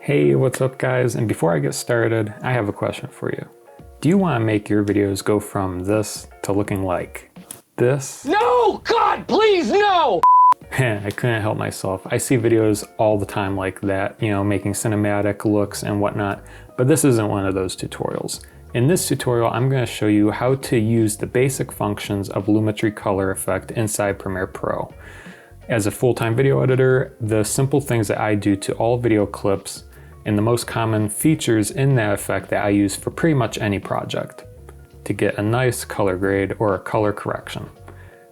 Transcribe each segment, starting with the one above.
Hey, what's up guys? And before I get started, I have a question for you. Do you want to make your videos go from this to looking like this? No! God, please, no! I couldn't help myself. I see videos all the time like that, making cinematic looks and whatnot, but this isn't one of those tutorials. In this tutorial, I'm going to show you how to use the basic functions of Lumetri Color effect inside Premiere Pro. As a full-time video editor, the simple things that I do to all video clips and the most common features in that effect that I use for pretty much any project to get a nice color grade or a color correction.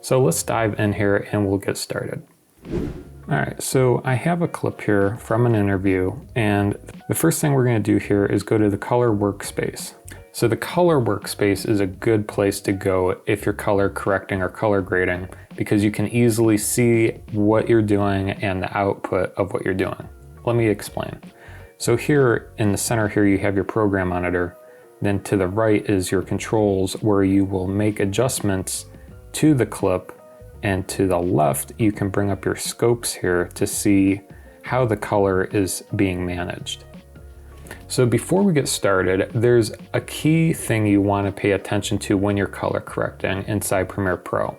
So let's dive in here and we'll get started. All right, so I have a clip here from an interview, and the first thing we're going to do here is go to the color workspace. So the color workspace is a good place to go if you're color correcting or color grading, because you can easily see what you're doing and the output of what you're doing. Let me explain. So here in the center here you have your program monitor, then to the right is your controls where you will make adjustments to the clip, and to the left you can bring up your scopes here to see how the color is being managed. So before we get started, there's a key thing you want to pay attention to when you're color correcting inside Premiere Pro.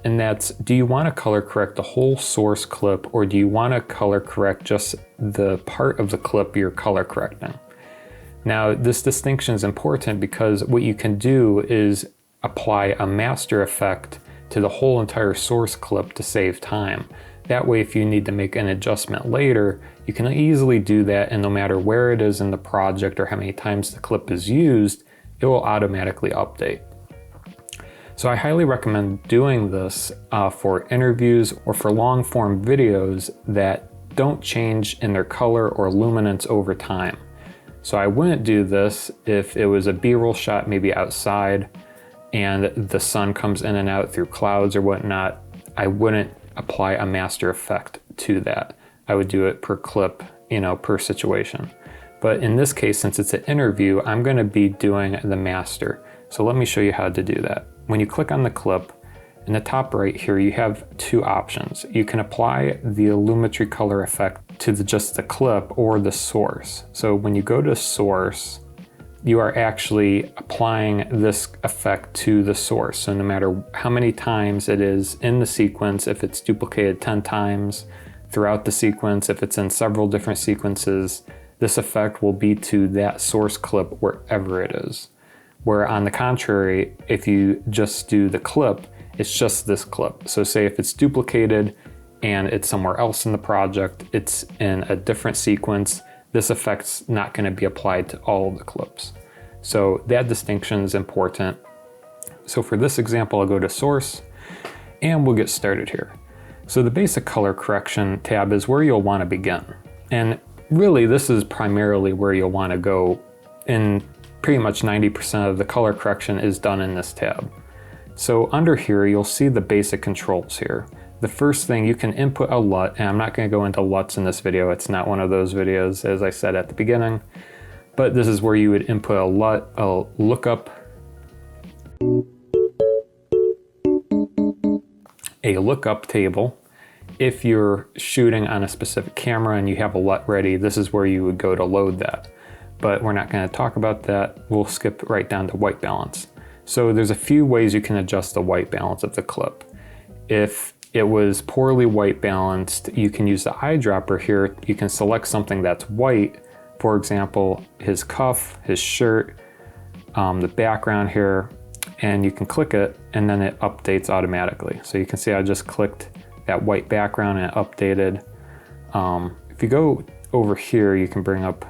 And that's, do you want to color correct the whole source clip, or do you want to color correct just the part of the clip you're color correcting? Now, this distinction is important because what you can do is apply a master effect to the whole entire source clip to save time. That way, if you need to make an adjustment later, you can easily do that, and no matter where it is in the project or how many times the clip is used, it will automatically update. So I highly recommend doing this for interviews or for long form videos that don't change in their color or luminance over time. So I wouldn't do this if it was a B-roll shot maybe outside and the sun comes in and out through clouds or whatnot. I wouldn't apply a master effect to that. I would do it per clip, per situation. But in this case, since it's an interview, I'm going to be doing the master. So let me show you how to do that. When you click on the clip, in the top right here, you have two options. You can apply the Lumetri Color effect to just the clip or the source. So when you go to source, you are actually applying this effect to the source. So no matter how many times it is in the sequence, if it's duplicated 10 times throughout the sequence, if it's in several different sequences, this effect will be to that source clip wherever it is. Where on the contrary, if you just do the clip, it's just this clip. So say if it's duplicated and it's somewhere else in the project, it's in a different sequence, this effect's not going to be applied to all of the clips. So that distinction is important. So for this example, I'll go to source and we'll get started here. So the basic color correction tab is where you'll want to begin. And really this is primarily where you'll want to go. In pretty much 90% of the color correction is done in this tab. So under here, you'll see the basic controls here. The first thing, you can input a LUT, and I'm not going to go into LUTs in this video. It's not one of those videos, as I said at the beginning. But this is where you would input a LUT, a lookup table. If you're shooting on a specific camera and you have a LUT ready, this is where you would go to load that. But we're not going to talk about that. We'll skip right down to white balance. So there's a few ways you can adjust the white balance of the clip. If it was poorly white balanced, you can use the eyedropper here. You can select something that's white. For example, his cuff, his shirt, the background here, and you can click it and then it updates automatically. So you can see I just clicked that white background and it updated. If you go over here, you can bring up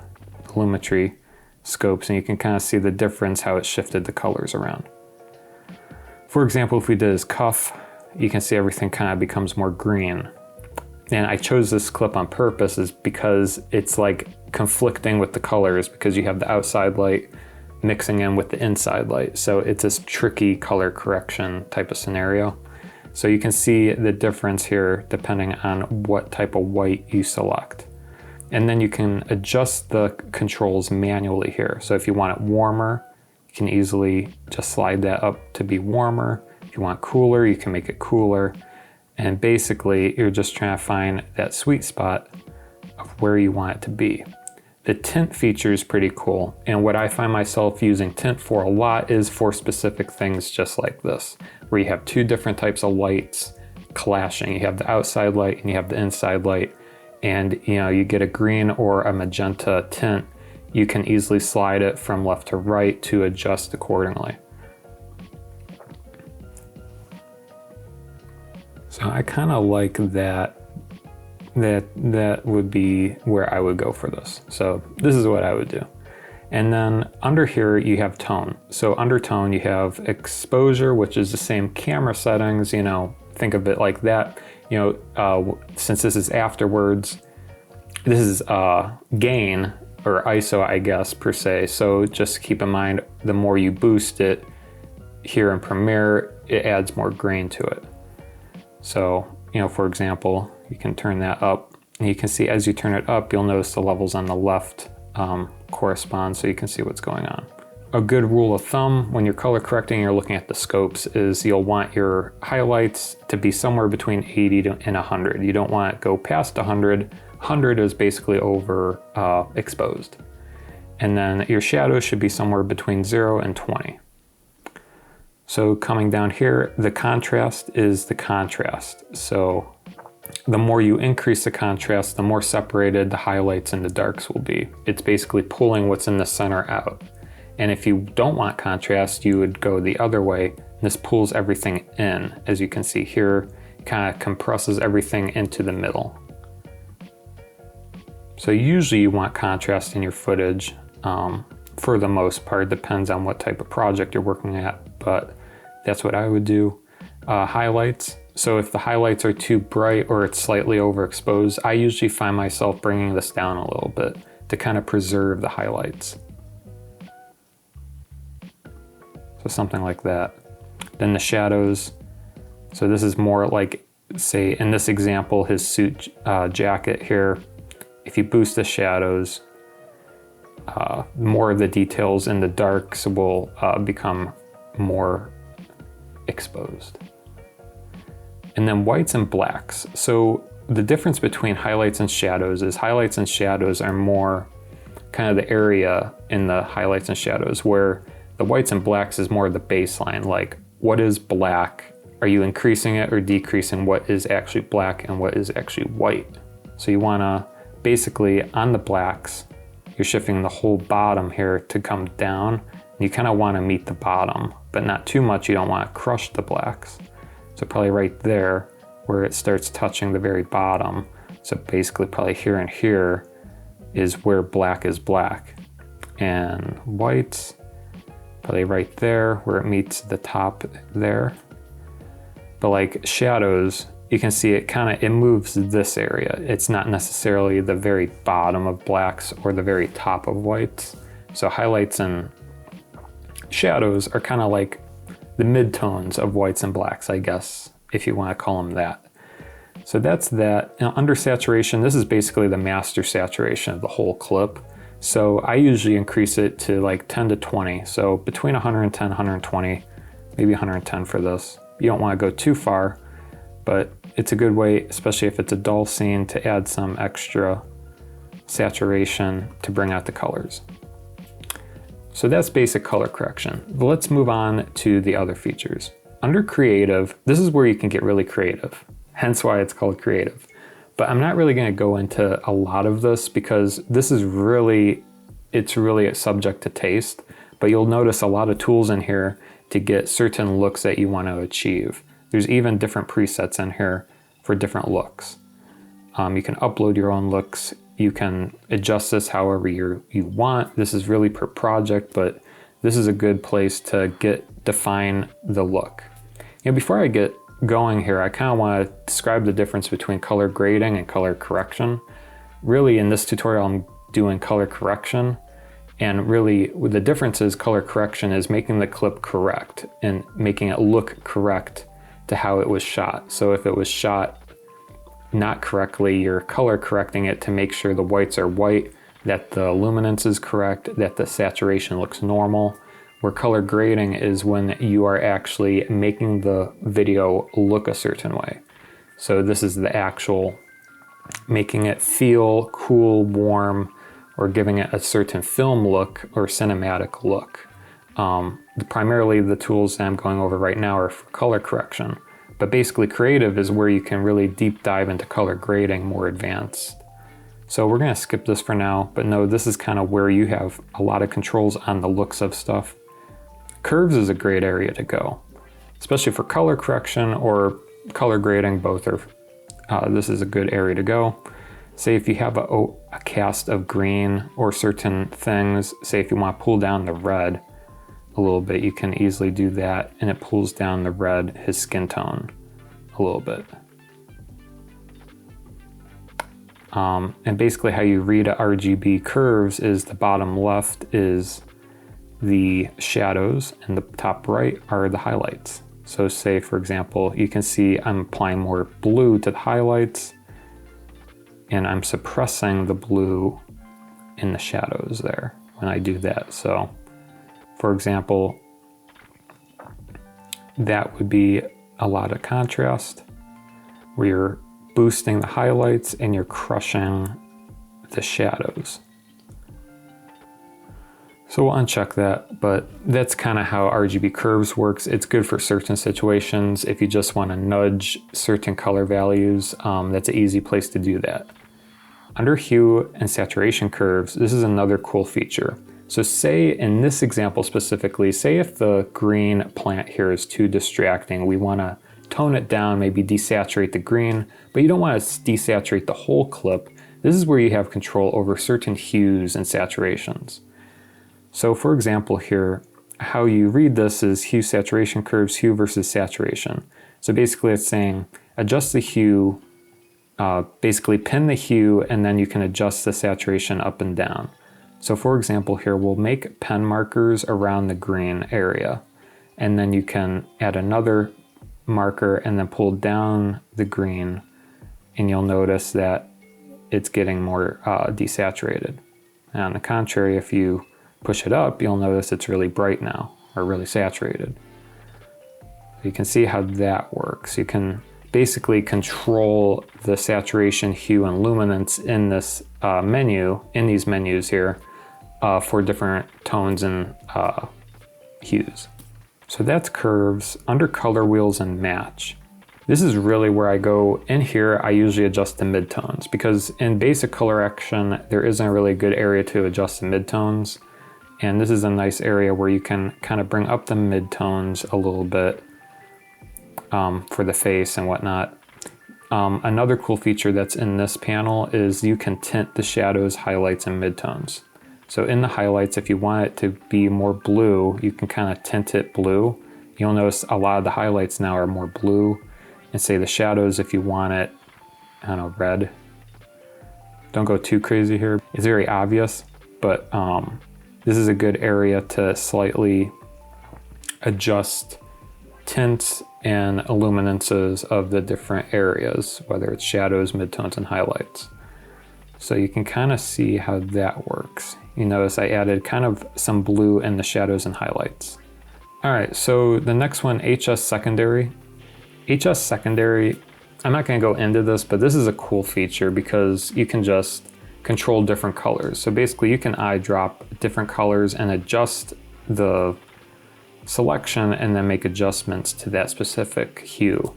Lumetri scopes and you can kind of see the difference, how it shifted the colors around. For example, if we did his cuff, you can see everything kind of becomes more green. And I chose this clip on purpose is because it's like conflicting with the colors, because you have the outside light mixing in with the inside light. So it's this tricky color correction type of scenario. So you can see the difference here depending on what type of white you select. And then you can adjust the controls manually here. So if you want it warmer, you can easily just slide that up to be warmer. If you want cooler, you can make it cooler. And basically, you're just trying to find that sweet spot of where you want it to be. the tint feature is pretty cool. And what I find myself using tint for a lot is for specific things just like this, where you have two different types of lights clashing. You have the outside light and you have the inside light. And you get a green or a magenta tint, you can easily slide it from left to right to adjust accordingly. So I kind of like that. That would be where I would go for this. So this is what I would do. And then under here you have tone. So under tone you have exposure, which is the same camera settings, think of it like that. Since this is afterwards, this is gain or ISO, I guess, per se. So just keep in mind, the more you boost it here in Premiere, it adds more grain to it. So, for example, you can turn that up and you can see as you turn it up, you'll notice the levels on the left correspond, so you can see what's going on. A good rule of thumb when you're color correcting, you're looking at the scopes, is you'll want your highlights to be somewhere between 80 and 100. You don't want to go past 100. 100 is basically over exposed. And then your shadows should be somewhere between 0 and 20. So coming down here, the contrast is the contrast. So the more you increase the contrast, the more separated the highlights and the darks will be. It's basically pulling what's in the center out. And if you don't want contrast, you would go the other way. This pulls everything in. As you can see here, it kind of compresses everything into the middle. So usually you want contrast in your footage. For the most part, depends on what type of project you're working at, but that's what I would do. Highlights. So if the highlights are too bright or it's slightly overexposed, I usually find myself bringing this down a little bit to kind of preserve the highlights. So something like that. Then the shadows. So this is more like, say in this example, his suit jacket here. If you boost the shadows, more of the details in the darks will become more exposed. And then whites and blacks. So the difference between highlights and shadows is highlights and shadows are more kind of the area in the highlights and shadows, where the whites and blacks is more the baseline. Like, what is black? Are you increasing it or decreasing what is actually black and what is actually white? So you wanna, basically on the blacks, you're shifting the whole bottom here to come down. You kind of want to meet the bottom, but not too much. You don't want to crush the blacks. So probably right there where it starts touching the very bottom. So basically probably here and here is where black is black. And whites, probably right there where it meets the top there. But like shadows, you can see it moves this area. It's not necessarily the very bottom of blacks or the very top of whites. So highlights and shadows are kind of like the midtones of whites and blacks, I guess, if you want to call them that. So that's that. Now, under saturation, this is basically the master saturation of the whole clip. So I usually increase it to like 10 to 20. So between 110, 120, maybe 110 for this. You don't want to go too far, but it's a good way, especially if it's a dull scene, to add some extra saturation to bring out the colors. So that's basic color correction. Let's move on to the other features. Under creative, this is where you can get really creative, hence why it's called creative. But I'm not really going to go into a lot of this because this is really subject to taste, but you'll notice a lot of tools in here to get certain looks that you want to achieve. There's even different presets in here for different looks. You can upload your own looks. You can adjust this however you want. This is really per project, but this is a good place to define the look. Before I get going here, I kind of want to describe the difference between color grading and color correction. Really, in this tutorial, I'm doing color correction. And really, the difference is color correction is making the clip correct and making it look correct to how it was shot. So if it was shot not correctly, you're color correcting it to make sure the whites are white, that the luminance is correct, that the saturation looks normal. Where color grading is when you are actually making the video look a certain way. So this is the actual making it feel cool, warm, or giving it a certain film look or cinematic look. Primarily the tools that I'm going over right now are for color correction, but basically creative is where you can really deep dive into color grading more advanced. So we're gonna skip this for now, but no, this is kind of where you have a lot of controls on the looks of stuff. Curves is a great area to go, especially for color correction or color grading, both are, this is a good area to go. Say if you have a cast of green or certain things, say if you want to pull down the red a little bit, you can easily do that, and it pulls down the red, his skin tone, a little bit. And basically how you read RGB curves is the bottom left is the shadows and the top right are the highlights. So say for example, you can see I'm applying more blue to the highlights and I'm suppressing the blue in the shadows there when I do that. So for example, that would be a lot of contrast where you're boosting the highlights and you're crushing the shadows. So we'll uncheck that, but that's kind of how RGB curves works. It's good for certain situations. If you just want to nudge certain color values, that's an easy place to do that. Under hue and saturation curves, this is another cool feature. So say in this example specifically, say if the green plant here is too distracting, we want to tone it down, maybe desaturate the green, but you don't want to desaturate the whole clip. This is where you have control over certain hues and saturations. So for example here, how you read this is hue saturation curves, hue versus saturation. So basically it's saying adjust the hue, basically pin the hue, and then you can adjust the saturation up and down. So for example here, we'll make pen markers around the green area, and then you can add another marker and then pull down the green, and you'll notice that it's getting more desaturated. And on the contrary, if you push it up, you'll notice it's really bright now, or really saturated. You can see how that works. You can basically control the saturation, hue, and luminance in this menu, in these menus here, for different tones and hues. So that's curves. Under color wheels and match, this is really where I go. In here, I usually adjust the midtones, because in basic color correction, there isn't really a good area to adjust the midtones. And this is a nice area where you can kind of bring up the midtones a little bit for the face and whatnot. Another cool feature that's in this panel is you can tint the shadows, highlights, and midtones. So in the highlights, if you want it to be more blue, you can kind of tint it blue. You'll notice a lot of the highlights now are more blue. And say the shadows, if you want it, I don't know, red. Don't go too crazy here. It's very obvious, but this is a good area to slightly adjust tints and illuminances of the different areas, whether it's shadows, midtones, and highlights. So you can kind of see how that works. You notice I added kind of some blue in the shadows and highlights. All right, so the next one, HS secondary. HS secondary, I'm not gonna go into this, but this is a cool feature because you can just control different colors. So basically you can eyedrop different colors and adjust the selection and then make adjustments to that specific hue.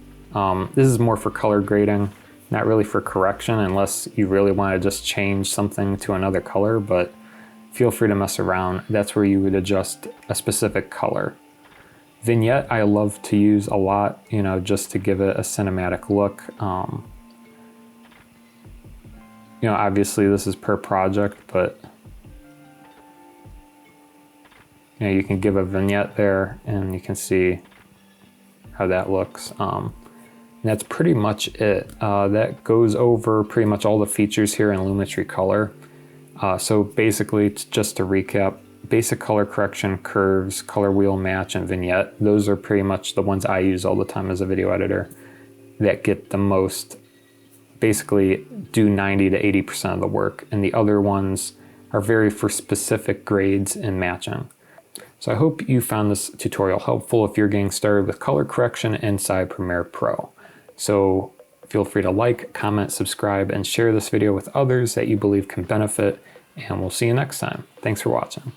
This is more for color grading, not really for correction unless you really want to just change something to another color, but feel free to mess around. That's where you would adjust a specific color. Vignette I love to use a lot, you know, just to give it a cinematic look. You know, obviously this is per project, but you know, you can give a vignette there and you can see how that looks. And that's pretty much it. That goes over pretty much all the features here in Lumetri Color. So basically, just to recap, basic color correction, curves, color wheel, match, and vignette. Those are pretty much the ones I use all the time as a video editor that get the most, basically do 90 to 80% of the work. And the other ones are very for specific grades and matching. So I hope you found this tutorial helpful if you're getting started with color correction inside Premiere Pro. So feel free to like, comment, subscribe, and share this video with others that you believe can benefit. and we'll see you next time. Thanks for watching.